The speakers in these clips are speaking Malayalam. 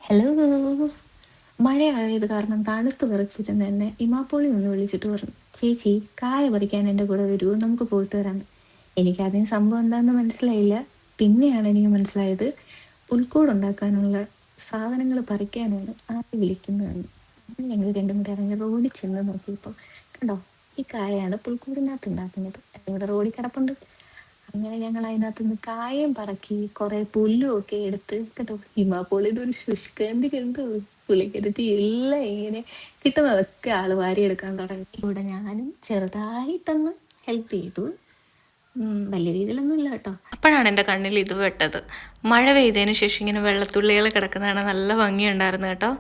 ഹലോ. മഴയായത് കാരണം തണുത്ത് വിറച്ചിരുന്ന് എന്നെ ഇമാപ്പോളി ഒന്ന് വിളിച്ചിട്ട് പറഞ്ഞു, ചേച്ചി കായ പറിക്കാൻ എൻ്റെ കൂടെ വരുമോ, നമുക്ക് പോയിട്ട് വരാം. എനിക്കാദ്യം സംഭവം എന്താണെന്ന് മനസ്സിലായില്ല. പിന്നെയാണ് എനിക്ക് മനസ്സിലായത് പുൽക്കൂടുണ്ടാക്കാനുള്ള സാധനങ്ങൾ പറിക്കാനാണ് ആദ്യം വിളിക്കുന്നതെന്ന്. അപ്പം ഞങ്ങൾ രണ്ടും കൂടെ ഇറങ്ങി റോഡിൽ ചെന്ന് നോക്കിയപ്പോൾ കണ്ടോ, ഈ കായാണ് പുൽക്കൂടിനകത്ത് ഉണ്ടാക്കുന്നത്. ഇവിടെ റോഡിൽ കിടപ്പുണ്ട്. അങ്ങനെ ഞങ്ങൾ അതിനകത്തുനിന്ന് കായം പറക്കി കുറെ പുല്ലും ഒക്കെ എടുത്ത് കേട്ടോ. ഹിമാപോളിയുടെ ഒരു ശുഷ്കാന്തി കണ്ടു. പുള്ളിക്കരുത്തി എല്ലാം ഇങ്ങനെ കിട്ടുന്നതൊക്കെ ആള് വാരിയെടുക്കാൻ തുടങ്ങി. ഇവിടെ ഞാനും ചെറുതായിട്ടൊന്ന് ഹെൽപ്പ് ചെയ്തു. വലിയ രീതിയിലൊന്നും ഇല്ല കേട്ടോ. അപ്പോഴാണ് എൻ്റെ കണ്ണിൽ ഇത് പെട്ടത്. മഴ പെയ്തതിന് ശേഷം ഇങ്ങനെ വെള്ളത്തുള്ളികൾ കിടക്കുന്നതാണ് നല്ല ഭംഗിയുണ്ടായിരുന്നു കേട്ടോ.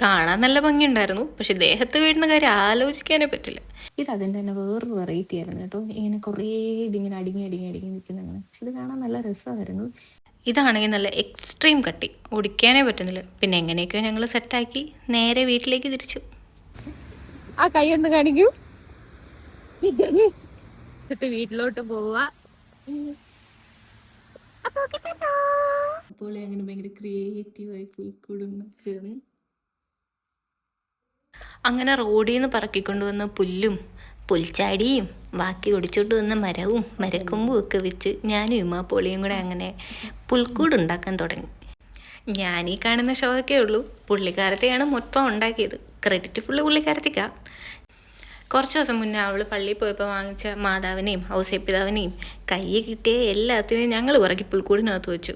കാണാൻ നല്ല ഭംഗിയുണ്ടായിരുന്നു, പക്ഷെ ദേഹത്ത് വീഴുന്ന കാര്യം ആലോചിക്കാനേ പറ്റില്ല. ഇത് അതിൻ്റെ തന്നെ വേറൊരു വെറൈറ്റി ആയിരുന്നു കേട്ടോ. ഇങ്ങനെ കുറേ ഇതിങ്ങനെ അടുങ്ങി അടുങ്ങി അടുങ്ങി നിൽക്കുന്നങ്ങനെ. പക്ഷെ ഇത് കാണാൻ നല്ല രസമായിരുന്നു. ഇതാണെങ്കിൽ നല്ല എക്സ്ട്രീം കട്ടി, ഓടിക്കാനേ പറ്റുന്നില്ല. പിന്നെ എങ്ങനെയൊക്കെയോ ഞങ്ങൾ സെറ്റാക്കി നേരെ വീട്ടിലേക്ക് തിരിച്ചു. ആ കൈ ഒന്ന് കാണിക്കൂ. വീട്ടിലോട്ട് പോവാ. അപ്പോൾ അങ്ങനെ ഭയങ്കര ക്രിയേറ്റീവായി പുൽക്കൂടുന്നൊക്കെയാണ്. അങ്ങനെ റോഡിൽ നിന്ന് പറക്കിക്കൊണ്ടുവന്ന പുല്ലും പുൽച്ചാടിയും ബാക്കി ഒടിച്ചോണ്ട് വന്ന മരവും മരക്കൊമ്പും ഒക്കെ വെച്ച് ഞാനും ഇമാപ്പോളിയും കൂടെ അങ്ങനെ പുൽക്കൂടുണ്ടാക്കാൻ തുടങ്ങി. ഞാനീ കാണുന്ന ഷോയൊക്കെ ഉള്ളൂ. പുള്ളിക്കാരത്തെയാണ് മൊത്തം ഉണ്ടാക്കിയത്. ക്രെഡിറ്റ് ഫുള്ള് പുള്ളിക്കാരത്തേക്കാണ്. കുറച്ച് ദിവസം മുന്നേ അവൾ പള്ളിയിൽ പോയപ്പോൾ വാങ്ങിച്ച മാതാവിനെയും ഔസേപ്പിതാവിനെയും കൈ കിട്ടിയ എല്ലാത്തിനെയും ഞങ്ങൾ പുറകെ പുൽക്കൂടിനകത്ത് വെച്ചു.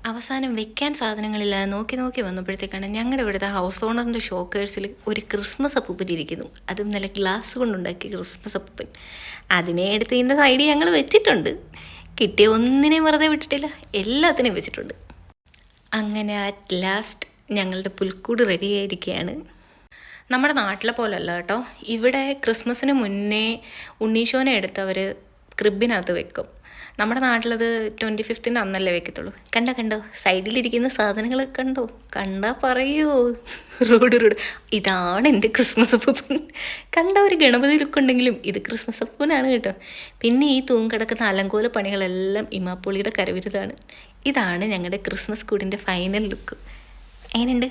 അവസാനം വെക്കാൻ സാധനങ്ങളില്ലാതെ നോക്കി നോക്കി വന്നപ്പോഴത്തേക്കാണ് ഞങ്ങളുടെ ഇവിടുത്തെ ഹൗസ് ഓണറിൻ്റെ ഷോക്കേഴ്സിൽ ഒരു ക്രിസ്മസ് അപ്പൂപ്പൻ ഇരിക്കുന്നു. അതും നല്ല ഗ്ലാസ് കൊണ്ടുണ്ടാക്കിയ ക്രിസ്മസ് അപ്പൂപ്പൻ. അതിനെ എടുത്ത് ഇതിൻ്റെ സൈഡിൽ ഞങ്ങൾ വെച്ചിട്ടുണ്ട്. കിട്ടിയ ഒന്നിനെയും വെറുതെ വിട്ടിട്ടില്ല, എല്ലാത്തിനെയും വെച്ചിട്ടുണ്ട്. അങ്ങനെ അറ്റ് ലാസ്റ്റ് ഞങ്ങളുടെ പുൽക്കൂട് റെഡിയായിരിക്കുകയാണ്. നമ്മുടെ നാട്ടിലെ പോലല്ല കേട്ടോ. ഇവിടെ ക്രിസ്മസിന് മുന്നേ ഉണ്ണീശോനെ എടുത്ത് അവർ ക്രിബിനകത്ത് വെക്കും. നമ്മുടെ നാട്ടിലത് 25th അന്നല്ലേ വെക്കത്തുള്ളൂ. കണ്ടോ സൈഡിലിരിക്കുന്ന സാധനങ്ങൾ കണ്ടോ, കണ്ടാൽ പറയൂ റോഡ് ഇതാണ് എൻ്റെ ക്രിസ്മസ് അപ്പൂപ്പൻ. കണ്ട ഒരു ഗണപതി ലുക്കുണ്ടെങ്കിലും ഇത് ക്രിസ്മസ് അപ്പൂപ്പനാണ് കേട്ടോ. പിന്നെ ഈ തൂങ്ങിക്കിടക്കുന്ന അലങ്കോല പണികളെല്ലാം ഇമാപ്പൊളിയുടെ കരവിരുതാണ്. ഇതാണ് ഞങ്ങളുടെ ക്രിസ്മസ് കൂടിൻ്റെ ഫൈനൽ ലുക്ക്. എങ്ങനെയുണ്ട്?